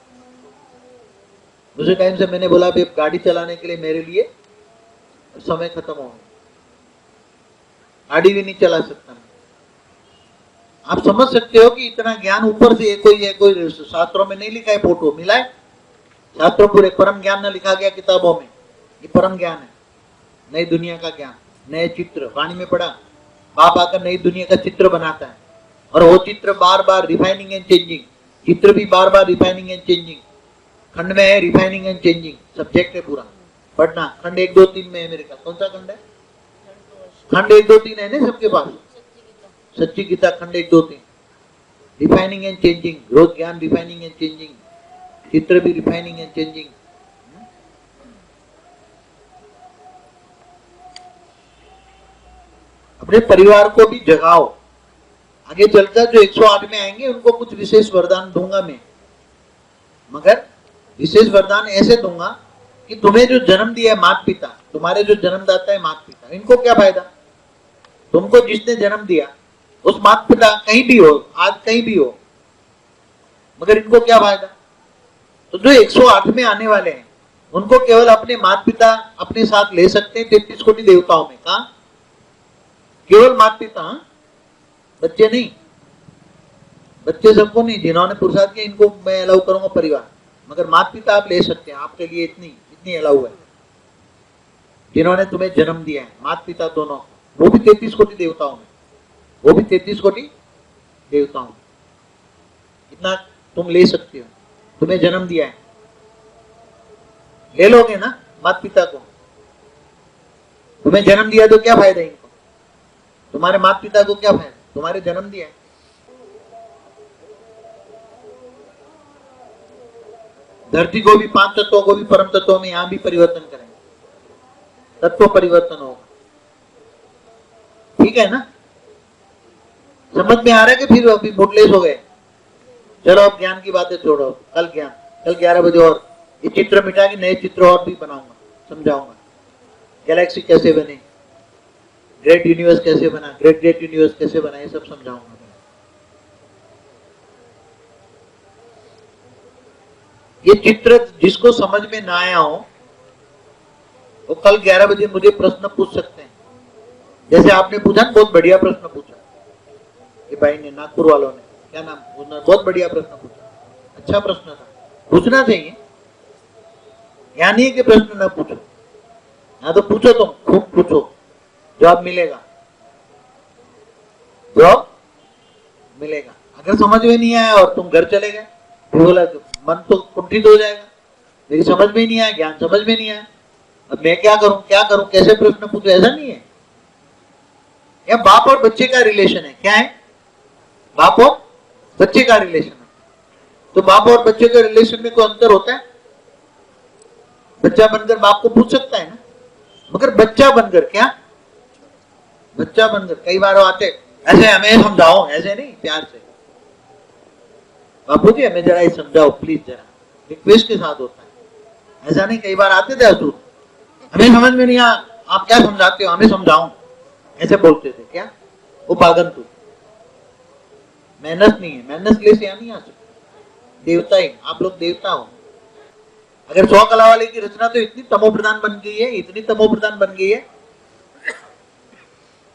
उसी टाइम से मैंने बोला अब गाड़ी चलाने के लिए मेरे लिए समय खत्म हो गया, गाड़ी भी नहीं चला सकता मैं। आप समझ सकते हो कि इतना ज्ञान ऊपर से कोई शास्त्रों में नहीं लिखा है, फोटो मिला है, शास्त्रों पूरे परम ज्ञान न लिखा गया किताबों में, ये परम ज्ञान है, नई दुनिया का ज्ञान, नए चित्र, वाणी में पढ़ा, बाप आकर नई दुनिया का चित्र बनाता है, और वो चित्र बार बार रिफाइनिंग एंड चेंजिंग, चित्र भी बार बार रिफाइनिंग एंड चेंजिंग, खंड में है रिफाइनिंग एंड चेंजिंग, सब्जेक्ट है पूरा पढ़ना, खंड 1 2 3 में है मेरे का, कौन सा खंड है, खंड 1 2 3 है ना सबके पास, सच्ची गीता खंड 1 2 3, रिफाइनिंग एंड चेंजिंग, रोज ज्ञान रिफाइनिंग एंड चेंजिंग, चित्र भी रिफाइनिंग एंड चेंजिंग। अपने परिवार को भी जगाओ, आगे चलकर जो 108 में आएंगे उनको कुछ विशेष वरदान दूंगा मैं, मगर विशेष वरदान ऐसे दूंगा कि तुम्हें जो जन्म दिया है माता पिता, तुम्हारे जो जन्मदाता है माता पिता, इनको क्या फायदा, तुमको जिसने जन्म दिया उस माता पिता कहीं भी हो, आज कहीं भी हो, मगर इनको क्या फायदा। तो जो 108 में आने वाले हैं उनको केवल अपने माता पिता अपने साथ ले सकते हैं 33 कोटि देवताओं में, कहा केवल माता पिता, बच्चे नहीं, बच्चे सबको नहीं, जिन्होंने पुरुषार्थ किया इनको मैं अलाउ करूंगा परिवार, मगर माता पिता आप ले सकते हैं, आपके लिए इतनी अलाउ है, जिन्होंने तुम्हें जन्म दिया है माता पिता दोनों, वो भी 33 कोटि देवताओं में, वो भी 33 कोटि देवताओं में, इतना तुम ले सकते हो, तुम्हें जन्म दिया है, ले लोगे ना माता पिता को, तुम्हें जन्म दिया तो क्या फायदा इनको, तुम्हारे माता पिता को क्या फायदा, तुम्हारे जन्म दिया है। धरती को भी 5 तत्वों को भी परम तत्वों में यहां भी परिवर्तन करेंगे, तत्व परिवर्तन होगा, ठीक है ना, समझ में आ रहा है कि फिर अभी मोटलेस हो गए, चलो अब ज्ञान की बातें छोड़ो, कल ज्ञान, कल 11 बजे और ये चित्र मिटा के नए चित्र और भी बनाऊंगा, समझाऊंगा गैलेक्सी कैसे बने, ग्रेट यूनिवर्स कैसे बना, ग्रेट यूनिवर्स कैसे बना, ये सब समझाऊंगा। ये चित्र जिसको समझ में ना आया हो वो कल 11 बजे मुझे प्रश्न पूछ सकते हैं, जैसे आपने पूछा, बहुत बढ़िया प्रश्न पूछा ये भाई ने, नागपुर वालों ने, क्या नाम, बहुत बढ़िया प्रश्न पूछा, अच्छा प्रश्न था, पूछना चाहिए, यहाँ नहीं है कि प्रश्न ना पूछो, यहाँ तो पूछो, तुम खूब पूछो, जवाब मिलेगा, जवाब मिलेगा। अगर समझ में नहीं आया और तुम घर चले गए फिर बोला तो मन तो कुंठित हो जाएगा, मेरी समझ में नहीं आया, ज्ञान समझ में नहीं आया, अब मैं क्या करूं, कैसे प्रश्न पूछूं, ऐसा नहीं है। या बाप और बच्चे का रिलेशन है, क्या है, बाप और बच्चे का रिलेशन है, तो बाप और बच्चे के रिलेशन में कोई अंतर होता है, बच्चा बनकर बाप को पूछ सकता है ना, मगर बच्चा बनकर क्या, बच्चा बनकर कई बार आते ऐसे हमें समझाओ, ऐसे नहीं, प्यार से, बापू जी हमें जरा ही समझाओ प्लीज, जरा रिक्वेस्ट के साथ होता है, ऐसा नहीं, कई बार आते थे असुर, हमें समझ में नहीं आ, आप क्या समझाते हो, हमें समझाओ, ऐसे बोलते थे, क्या वो पागल तू, मेहनत नहीं है, मेहनत ले से यहाँ नहीं आ सकते, देवता ही, आप लोग देवता हो। अगर 100 कला वाले की रचना तो इतनी तमो प्रधान बन गई है, इतनी तमो प्रधान बन गई है,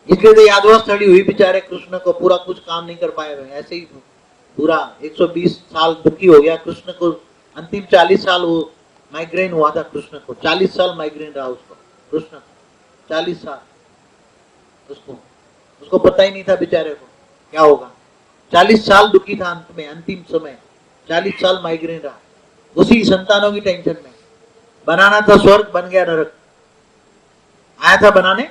इसलिए तो यादवा स्थली हुई बेचारे कृष्ण को, पूरा कुछ काम नहीं कर पाए हुए, ऐसे ही पूरा 120 साल दुखी हो गया कृष्ण को, अंतिम 40 साल वो माइग्रेन हुआ था कृष्ण को, 40 साल माइग्रेन रहा उसको, कृष्ण 40 साल, उसको पता ही नहीं था बेचारे को क्या होगा, 40 साल दुखी था, अंत में अंतिम समय 40 साल माइग्रेन रहा, उसी संतानों की टेंशन में, बनाना था स्वर्ग बन गया नरक, आया था बनाने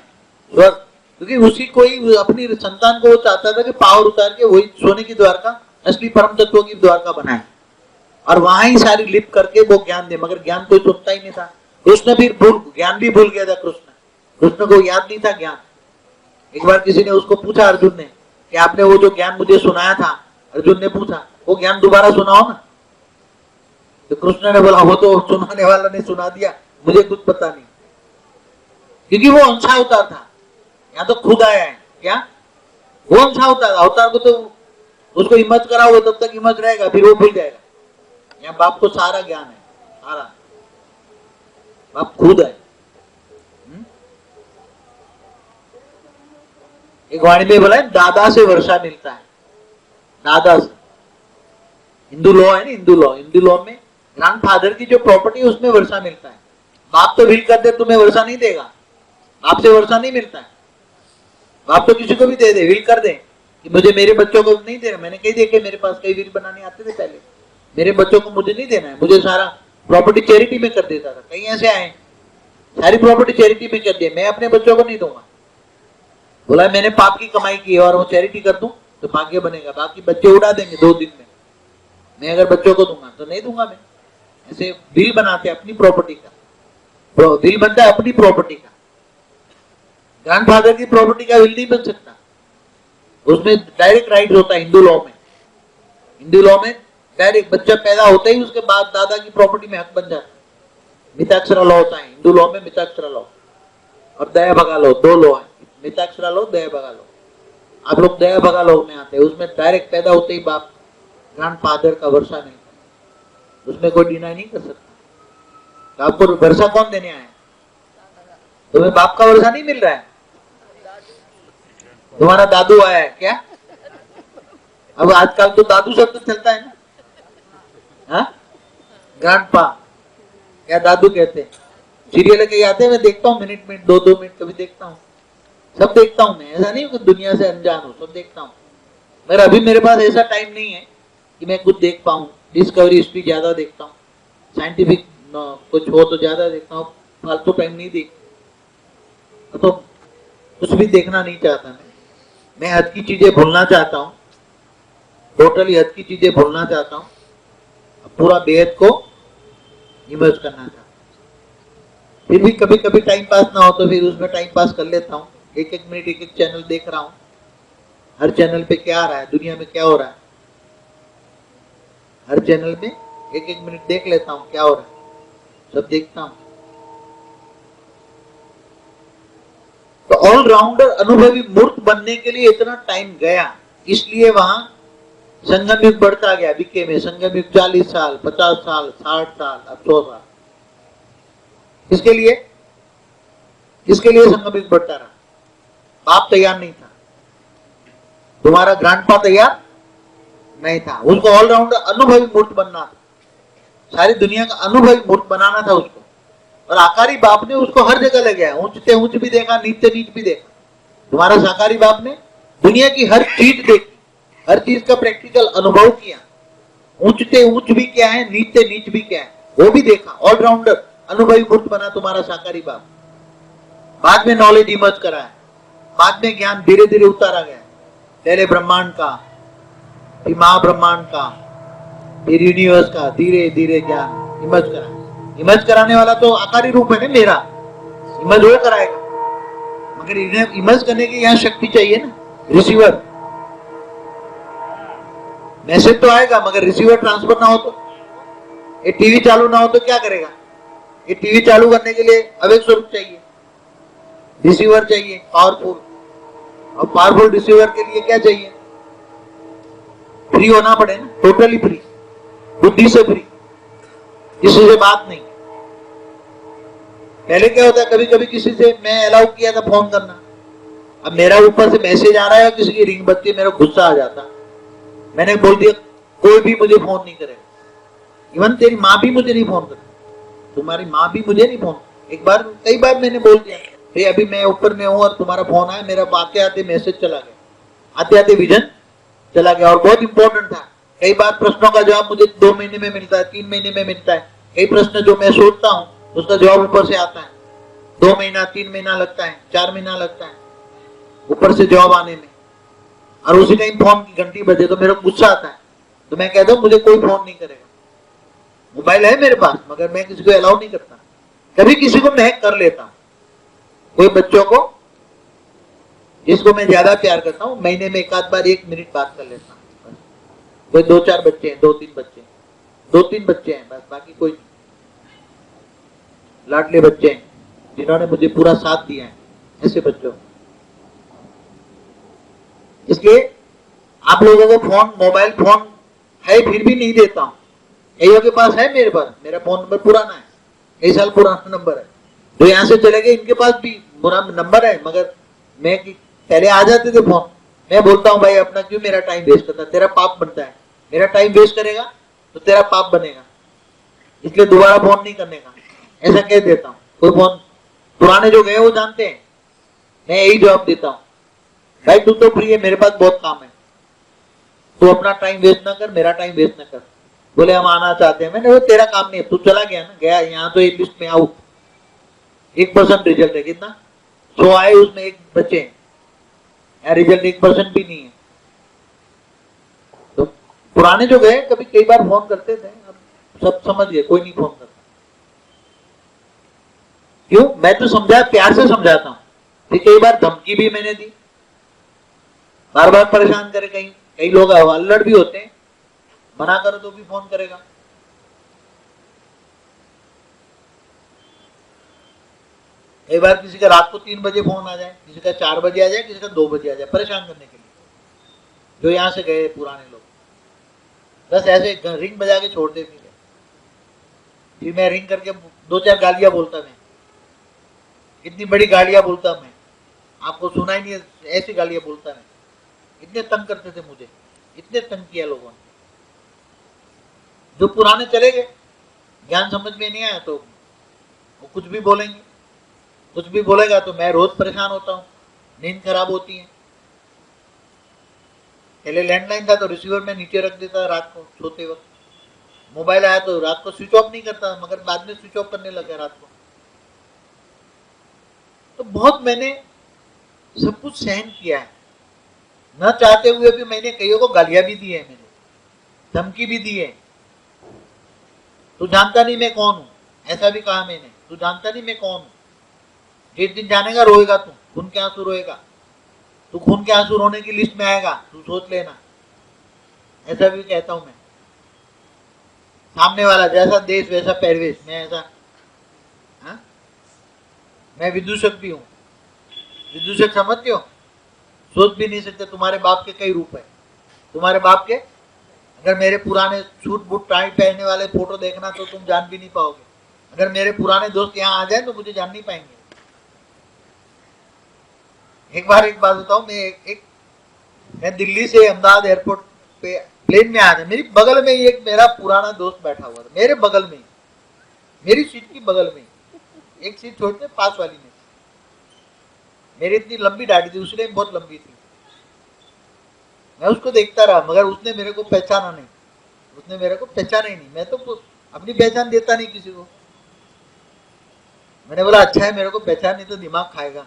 स्वर्ग, क्योंकि उसी कोई अपनी संतान को वो चाहता था कि पावर उतार के वही सोने की द्वारका, असली परम तत्व की द्वारका बनाए और वहां ही सारी लिप करके वो ज्ञान दे, मगर ज्ञान कोई सुनता ही नहीं था। कृष्ण भी ज्ञान भी भूल गया था। कृष्ण को याद नहीं था ज्ञान। एक बार किसी ने उसको पूछा, अर्जुन ने, कि आपने वो जो ज्ञान मुझे सुनाया था, अर्जुन ने पूछा, वो ज्ञान दोबारा सुनाओ ना। तो कृष्ण ने बोला, वो तो सुनाने वाला ने सुना दिया, मुझे कुछ पता नहीं, क्योंकि वो अंशावतार था। यहाँ तो खुद आया है क्या, वो अंशावतार, अवतार को तो उसको हिम्मत कराओगे तब तक हिम्मत रहेगा, फिर वो भूल जाएगा। यहाँ बाप को सारा ज्ञान है, सारा बाप खुद है। एक वाणी में बोला है, दादा से वर्षा मिलता है, दादा से। हिंदू लॉ है ना, हिंदू लॉ में ग्रैंडफादर की जो प्रॉपर्टी है उसमें वर्षा मिलता है। बाप तो विल कर दे तुम्हें वर्षा नहीं देगा, बाप से वर्षा नहीं मिलता है। बाप तो किसी को भी दे दे, विल कर दे कि मुझे मेरे बच्चों को नहीं देना। मैंने कई देखे, मेरे पास कई विल बनाने आते थे पहले, मेरे बच्चों को मुझे नहीं देना है, मुझे सारा प्रॉपर्टी चैरिटी में कर देता था। कई ऐसे आए सारी प्रॉपर्टी चैरिटी में कर दिया, मैं अपने बच्चों को नहीं दूंगा। बोला मैंने पाप की कमाई की और वो चैरिटी कर दूं तो भाग्य बनेगा, बाकी बच्चे उड़ा देंगे 2 दिन में। मैं अगर बच्चों को दूंगा तो नहीं दूंगा। मैं ऐसे बिल बनाते अपनी प्रॉपर्टी का, बिल बनता है अपनी प्रॉपर्टी का। ग्रैंडफादर की प्रॉपर्टी का बिल नहीं बन सकता, उसमें डायरेक्ट राइट होता है। हिंदू लॉ में डायरेक्ट बच्चा पैदा होता ही उसके बाद दादा की प्रॉपर्टी में हक बन जाता है। मिताक्षरा लॉ होता है हिंदू लॉ में, मिताक्षरा लॉ और दया भगा लॉ, 2 लॉ है, मिताक्षरा लॉ, दया भगा लॉ। आप लोग दया भगा लॉ में आते हैं, उसमें डायरेक्ट पैदा होते ही बाप ग्रैंडफादर का वर्षा मिलता है, उसमें कोई डिनाई नहीं कर सकता। तो आपको वर्षा कौन देने आया है? तुम्हें बाप का वर्षा नहीं मिल रहा है, तुम्हारा दादू आया है क्या? अब आजकल तो दादू शब्द चलता है ना, ग्रैंडपा क्या दादू कहते हैं। सीरियल कहीं आते हैं, मैं देखता हूँ, मिनट 2-2 मिनट कभी देखता हूँ, सब देखता हूँ मैं, ऐसा नहीं कि दुनिया से अनजान हूँ, सब देखता हूँ। मगर अभी मेरे पास ऐसा टाइम नहीं है कि मैं कुछ देख पाऊँ। डिस्कवरी हिस्ट्री ज्यादा देखता हूँ, साइंटिफिक कुछ हो तो ज्यादा देखता हूँ, फालतू टाइम नहीं देख, तो कुछ भी देखना नहीं चाहता मैं हद की चीजें भूलना चाहता हूँ, टोटली हद की चीजें भूलना चाहता हूँ, पूरा बेहद को इमर्ज करना चाहता हूँ। फिर भी कभी कभी टाइम पास ना हो तो फिर उसमें टाइम पास कर लेता हूँ। 1-1 मिनट 1-1 चैनल देख रहा हूँ, हर चैनल पे क्या आ रहा है, दुनिया में क्या हो रहा है, हर चैनल में 1-1 मिनट देख लेता हूँ क्या हो रहा है, सब देखता हूँ। तो ऑलराउंडर अनुभवी मूर्त बनने के लिए इतना टाइम गया, इसलिए वहां संगम युग बढ़ता गया। बीके में संगम युग 40 साल, 50 साल, 60 साल, अब 100 साल। किसके लिए संगम युग बढ़ता रहा? बाप तैयार नहीं था, तुम्हारा ग्रैंडपा तैयार नहीं था, उसको ऑलराउंडर अनुभवी मूर्त बनना था, सारी दुनिया का अनुभवी मूर्त बनाना था उसको। और आकारी बाप ने उसको हर जगह ले गया, ऊंचते ऊंच भी देखा, नीचे नीच भी देखा। तुम्हारा साकारी बाप ने दुनिया की हर चीज देखी, हर चीज का प्रैक्टिकल अनुभव किया, ऊंचते ऊंच भी क्या है, नीचे नीच भी क्या है वो भी देखा। ऑलराउंडर अनुभवी मूर्त बना तुम्हारा साकारी बाप। बाद में नॉलेज इमर्ज करा है, बाद में ज्ञान धीरे धीरे उतारा गया, पहले ब्रह्मांड का, फिर महाब्रह्मांड का, फिर यूनिवर्स का, धीरे धीरे ज्ञान इमर्ज करा। इमर्ज कराने वाला तो आकारी रूप है ना मेरा, इमर्ज वो कराएगा, मगर इन्हें इमर्ज करने की यहाँ शक्ति चाहिए ना, रिसीवर। मैसेज तो आएगा मगर रिसीवर ट्रांसफर ना हो तो, ये टीवी चालू ना हो तो क्या करेगा? ये टीवी चालू करने के लिए अवेक स्वरूप चाहिए, रिसीवर चाहिए पावरफुल, और पावरफुल रिसीवर के लिए क्या चाहिए? फ्री होना पड़े ना, टोटली फ्री, बुद्धि से फ्री, किसी से बात नहीं। पहले क्या होता है, कभी कभी किसी से मैं अलाउ किया था फोन करना, अब मेरा ऊपर से मैसेज आ रहा है और किसी की रिंग बजती है, मेरा गुस्सा आ जाता, मैंने बोल दिया कोई भी मुझे फोन नहीं करेगा, इवन तेरी माँ भी मुझे नहीं फोन करेगी, तुम्हारी माँ भी मुझे नहीं फोन। एक बार कई बार मैंने बोल दिया, भाई अभी मैं ऊपर में हूँ और तुम्हारा फोन आया, मेरा आते आते मैसेज चला गया, आते आते विजन चला गया, और बहुत इंपॉर्टेंट था। कई बार प्रश्नों का जवाब मुझे 2 महीने में मिलता है, 3 महीने में मिलता है। कई प्रश्न जो मैं सोचता हूँ उसका जवाब ऊपर से आता है, 2 महीना 3 महीना लगता है, 4 महीना लगता है ऊपर से जवाब आने में। और उसी टाइम फोन की घंटी बजे तो मेरे को गुस्सा आता है, तो मैं कहता हूँ मुझे कोई फोन नहीं करेगा। मोबाइल है मेरे पास मगर मैं किसी को अलाउ नहीं करता। कभी किसी को मैं कर लेता हूँ, कोई बच्चों को जिसको मैं ज्यादा प्यार करता हूँ महीने में एक आध बार 1 मिनट बात कर लेता हूँ। कोई 2-4 बच्चे हैं, 2-3 बच्चे हैं बस, बाकी कोई नहीं। लाडले बच्चे हैं जिन्होंने मुझे पूरा साथ दिया है, ऐसे बच्चों। इसलिए आप लोगों को फोन, मोबाइल फोन है फिर भी नहीं देता हूं। कईयों के पास है, मेरे पास मेरा फोन नंबर पुराना है, कई साल पुराना नंबर है, तो यहां से चले गए, इनके पास भी पुराना नंबर है मगर मैं पहले आ जाते थे फोन। मैं बोलता हूं भाई अपना क्यों मेरा टाइम वेस्ट करता, तेरा पाप बनता है। मेरा टाइम वेस्ट करेगा तो तेरा पाप बनेगा, इसलिए दोबारा फोन नहीं करने का, ऐसा कह देता हूं। कोई फोन पुराने जो गए वो जानते हैं, मैं यही जवाब देता हूं, भाई तू तो फ्री है, मेरे पास बहुत काम है, तू अपना टाइम वेस्ट ना कर, मेरा टाइम वेस्ट ना कर। बोले हम आना चाहते हैं, मैंने वो तेरा काम नहीं है, तू चला गया ना, गया यहाँ तो एक लिस्ट में आउट, 1% रिजल्ट है, कितना 100 आए उसमें 1 बचे हैं, यहाँ रिजल्ट 1% भी नहीं है। तो पुराने जो गए कभी कई बार फोन करते थे, अब सब समझ गए कोई नहीं फोन करता। क्यों? मैं तो समझा, प्यार से समझाता हूं। फिर कई बार धमकी भी मैंने दी, बार बार परेशान करे। कई लोग अल्लड़ भी होते हैं, मना करो तो भी फोन करेगा। कई बार किसी का रात को 3 बजे फोन आ जाए, किसी का 4 बजे आ जाए, किसी का 2 बजे आ जाए, परेशान करने के लिए। जो यहां से गए पुराने लोग बस ऐसे रिंग बजा के छोड़ देते थे, फिर मैं रिंग करके 2-4 गालियां बोलता, मैं इतनी बड़ी गालियां बोलता, मैं आपको सुना ही नहीं, ऐसी गालियां बोलता मैं। इतने तंग करते थे मुझे, इतने तंग किया लोगों ने। जो पुराने चले गए, ज्ञान समझ में नहीं आया तो वो कुछ भी बोलेंगे, कुछ भी बोलेगा तो मैं रोज परेशान होता हूँ, नींद खराब होती है। पहले लैंडलाइन था तो रिसीवर में नीचे रख देता रात को सोते वक्त, मोबाइल आया तो रात को स्विच ऑफ नहीं करता, मगर बाद में स्विच ऑफ करने लगा रात को। तो बहुत मैंने सब कुछ सहन किया है, न चाहते हुए भी मैंने कईयों को गालियां भी दी है, मैंने धमकी भी दी है। तू जानता नहीं मैं कौन हूं, ऐसा भी कहा मैंने, तू जानता नहीं मैं कौन हूं, जिस दिन जानेगा रोएगा, तू खून के आंसू रोएगा, तू खून के आंसू रोने की लिस्ट में आएगा, तू सोच लेना, ऐसा भी कहता हूं मैं। सामने वाला जैसा देश वैसा पहरवेश, मैं ऐसा, हा? मैं विदूषक भी हूं। विदूषक समझते हो? सोच भी नहीं सकते, तुम्हारे बाप के कई रूप है। तुम्हारे बाप के अगर मेरे पुराने सूट बूट टाइट पहनने वाले फोटो देखना तो तुम जान भी नहीं पाओगे। अगर मेरे पुराने दोस्त यहाँ आ जाए तो मुझे जान नहीं पाएंगे। एक बार एक बात बताऊं, मैं दिल्ली से अहमदाबाद एयरपोर्ट पे प्लेन में आया था, मेरी बगल में ही एक मेरा पुराना दोस्त बैठा हुआ था, मेरे बगल में, मेरी सीट की बगल में, एक सीट छोड़ते पास वाली में। मेरी इतनी लंबी दाढ़ी थी, उसने बहुत लंबी थी। मैं उसको देखता रहा मगर उसने मेरे को पहचाना नहीं, उसने मेरे को पहचाना ही नहीं। मैं तो अपनी पहचान देता नहीं किसी को। मैंने बोला अच्छा है मेरे को पहचान नहीं तो दिमाग खाएगा।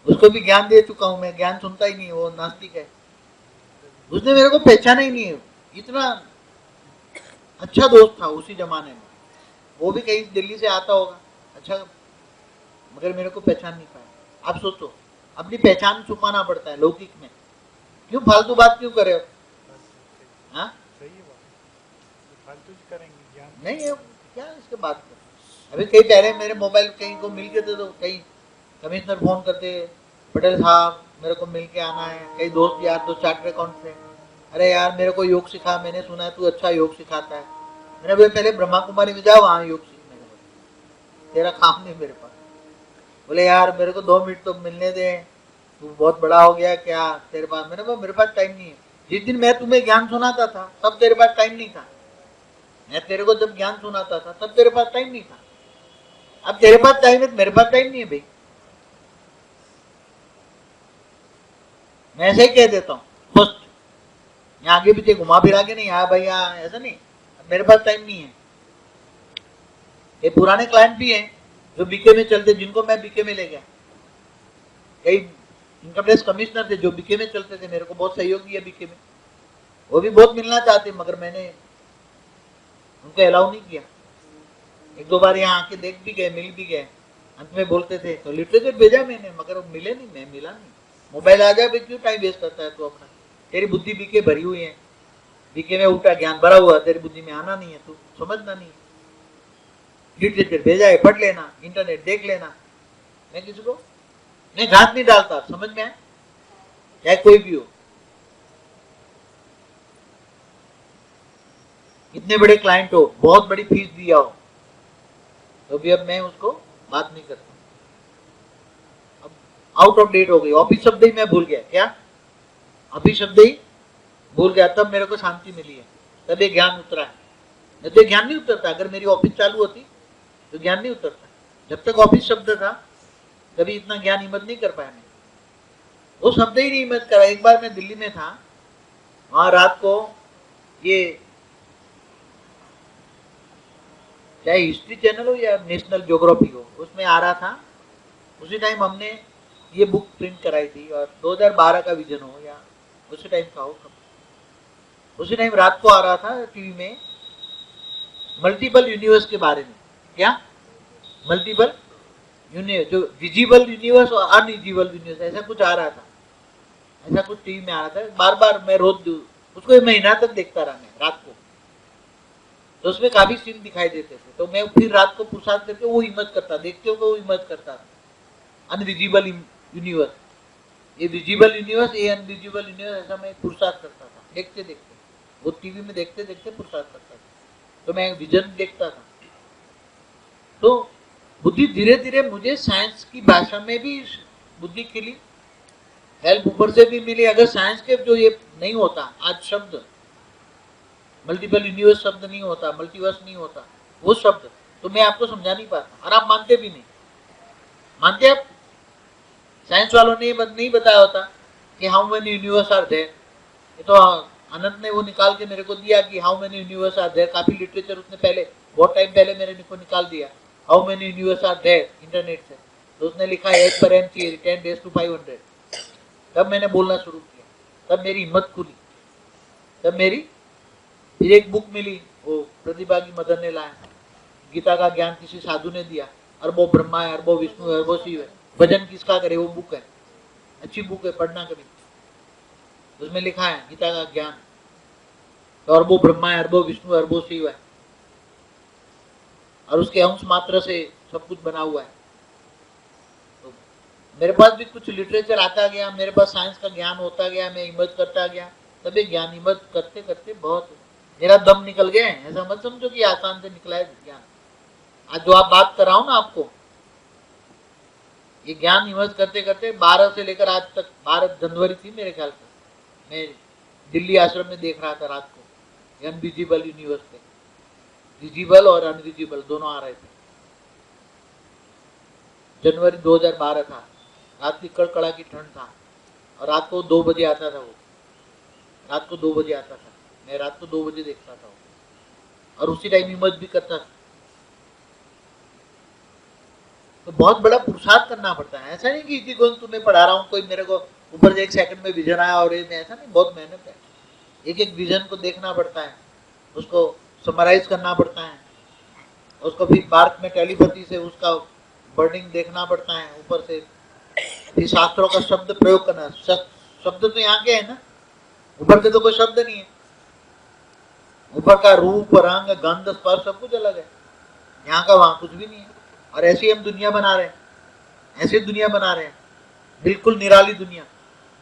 उसको भी ज्ञान दे चुका हूं मैं, ज्ञान सुनता ही नहीं, वो नास्तिक है। उसने मेरे को पहचाना ही नहीं है। इतना अच्छा दोस्त था उसी जमाने में, वो भी कहीं दिल्ली से आता होगा, अच्छा, मगर मेरे को पहचान नहीं पाया। आप सोचो, अपनी पहचान छुपाना पड़ता है लौकिक में, क्यों फालतू बात क्यों करे? हाँ सही है बात, फालतू करेंगे ज्ञान नहीं है क्या इसके बात कर। अभी कहीं पहले मेरे मोबाइल कहीं को मिल के थे तो कहीं कमिश्नर फोन करते, पटेल साहब मेरे को मिल के आना है। कई दोस्त यार तो चार्टर्ड अकाउंट से, अरे यार मेरे को योग सिखा, मैंने सुना है तू अच्छा योग सिखाता है। मैंने बोले पहले ब्रह्मा कुमारी में जाओ, वहां योग सीखने, तेरा काम नहीं मेरे पास। बोले यार मेरे को 2 मिनट तो मिलने दे, तू बहुत बड़ा हो गया क्या तेरे पास? मैंने बोला मेरे पास टाइम नहीं है। जिस दिन मैं तुम्हें ज्ञान सुनाता था तब तेरे पास टाइम नहीं था। मैं तेरे को जब ज्ञान सुनाता था तब तेरे पास टाइम नहीं था। अब तेरे पास टाइम है, मेरे पास टाइम नहीं है भाई। मैं ऐसे ही कह देता हूँ फर्स्ट, यहाँ आगे पीछे घुमा फिरा के नहीं, हाँ भैया ऐसा नहीं, अब मेरे पास टाइम नहीं है। ये पुराने क्लाइंट भी हैं, जो बीके में चलते, जिनको मैं बीके में ले गया, कई इनकम टैक्स कमिश्नर थे जो बीके में चलते थे, मेरे को बहुत सहयोग दिया बीके में, वो भी बहुत मिलना चाहते, मगर मैंने उनको अलाउ नहीं किया। एक दो बार यहाँ आके देख भी गए, मिल भी गए, अंत में बोलते थे तो लिटरेचर भेजा मैंने, मगर वो मिले नहीं, मैं मिला नहीं। मोबाइल आ जाए, क्यों टाइम वेस्ट करता है तू अपना, तेरी बुद्धि बीके भरी हुई है, बीके में उल्टा ज्ञान भरा हुआ, तेरी बुद्धि में आना नहीं है, तू समझना नहीं है। लिटरेचर भेजा है, पढ़ लेना, इंटरनेट देख लेना। मैं किसी को मैं घात नहीं डालता, समझ में आए, चाहे कोई भी हो, इतने बड़े क्लाइंट हो, बहुत बड़ी फीस दिया हो, तो भी अब मैं उसको बात नहीं करता। अब आउट ऑफ डेट हो गई, ऑफिस शब्द ही मैं भूल गया, क्या ऑफिस शब्द ही भूल गया, तब मेरे को शांति मिली है, तब ये ज्ञान उतरा है। नहीं तो ज्ञान नहीं उतरता, अगर मेरी ऑफिस चालू होती तो ज्ञान नहीं उतरता। जब तक ऑफिस शब्द था कभी इतना ज्ञान हिम्मत नहीं कर पाया मैं, वो शब्द ही नहीं हिम्मत करा। एक बार मैं दिल्ली में था, वहां रात को ये चाहे हिस्ट्री चैनल हो या नेशनल ज्योग्राफी हो, उसमें आ रहा था, उसी टाइम हमने ये बुक प्रिंट कराई थी, और 2012 का विजन हो या उसी टाइम का हो, उसी टाइम रात को आ रहा था टीवी में मल्टीपल यूनिवर्स के बारे में। क्या मल्टीपल यूनिवर्स, जो विजिबल यूनिवर्स और अनविजिबल यूनिवर्स, ऐसा कुछ आ रहा था, ऐसा कुछ टीवी में आ रहा था। बार बार मैं रोज उसको एक महीना तक देखता रहा मैं रात को, तो उसमें काफी सीन दिखाई देते थे, तो मैं फिर रात को पुरुषार्थ करके वो हिम्मत करता, देखते हो वो हिम्मत करता था। अनविजिबल यूनिवर्स, ये विजिबल यूनिवर्स, ये अनविजिबल यूनिवर्स, ऐसा मैं पुरुषार्थ करता था देखते देखते, वो टीवी में देखते देखते पुरुषार्थ करता था, तो मैं विजन देखता था। तो बुद्धि धीरे धीरे मुझे साइंस की भाषा में भी बुद्धि खिली, हेल्प ऊपर से भी मिली। अगर साइंस के जो ये नहीं होता आज शब्द, मल्टीपल यूनिवर्स शब्द नहीं होता, मल्टीवर्स नहीं होता, वो शब्द तो मैं आपको समझा नहीं पाता, और आप मानते भी नहीं। मानते आप? साइंस वालों ने नहीं बताया होता कि how many universe are there, ये तो अनंत ने वो निकाल के मेरे को दिया कि how many universe are there. काफी लिटरेचर उसने पहले, बहुत टाइम पहले मेरे को निकाल दिया, how many universe are there, internet से। तो उसने लिखा as per M theory 10 days to 500। तब मैंने बोलना शुरू किया, तब मेरी हिम्मत खुली, तब मेरी फिर एक बुक मिली, वो प्रतिभागी मदन ने लाया, गीता का ज्ञान किसी साधु ने दिया, अरबों ब्रह्मा है, अरबों विष्णु है, अरबों शिव है, भजन किसका करे, वो बुक है, अच्छी बुक है, पढ़ना कभी। उसमें लिखा है गीता का ज्ञान, तो अरबों ब्रह्मा है, अरबों विष्णु, अरबों शिव है, और उसके अंश मात्र से सब कुछ बना हुआ है। तो मेरे पास भी कुछ लिटरेचर आता गया, मेरे पास साइंस का ज्ञान होता गया, मैं हिम्मत करता गया, तभी ज्ञान हिम्मत करते करते बहुत मेरा दम निकल गया। ऐसा मत समझो कि आसान से निकला है ज्ञान। आज जो आप बात कर रहा हूं ना आपको, ये ज्ञान हिम्मत करते करते 12 से लेकर आज तक, 12 जनवरी थी मेरे ख्याल से, मैं दिल्ली आश्रम में देख रहा था रात को, अनविजिबल यूनिवर्स पे, विजिबल और अनविजिबल दोनों आ रहे थे। जनवरी 2012 था, रात की कड़कड़ा की ठंड था, और रात को 2 बजे आता था वो, रात को 2 बजे आता था, मैं रात को 2 बजे देखता था, और उसी टाइम हिम्मत भी करता था। तो बहुत बड़ा पुरुषार्थ करना पड़ता है, ऐसा नहीं कि इसी को तुम्हें पढ़ा रहा हूँ, कोई मेरे को ऊपर से 1 सेकंड में विजन आया और ये, ऐसा नहीं, बहुत मेहनत है। एक एक विजन को देखना पड़ता है, उसको समराइज करना पड़ता है, उसको फिर बार्क में टेलीपैथी से उसका वर्डिंग देखना पड़ता है, ऊपर से फिर शास्त्रों का शब्द प्रयोग करना। शब्द तो यहाँ के है ना, ऊपर से तो कोई शब्द नहीं है, ऊपर का रूप, रंग, गंध, स्पर्श सब कुछ अलग है, यहाँ का वहां कुछ भी नहीं है। और ऐसी हम दुनिया बना रहे हैं, ऐसी दुनिया बना रहे हैं, बिल्कुल निराली दुनिया।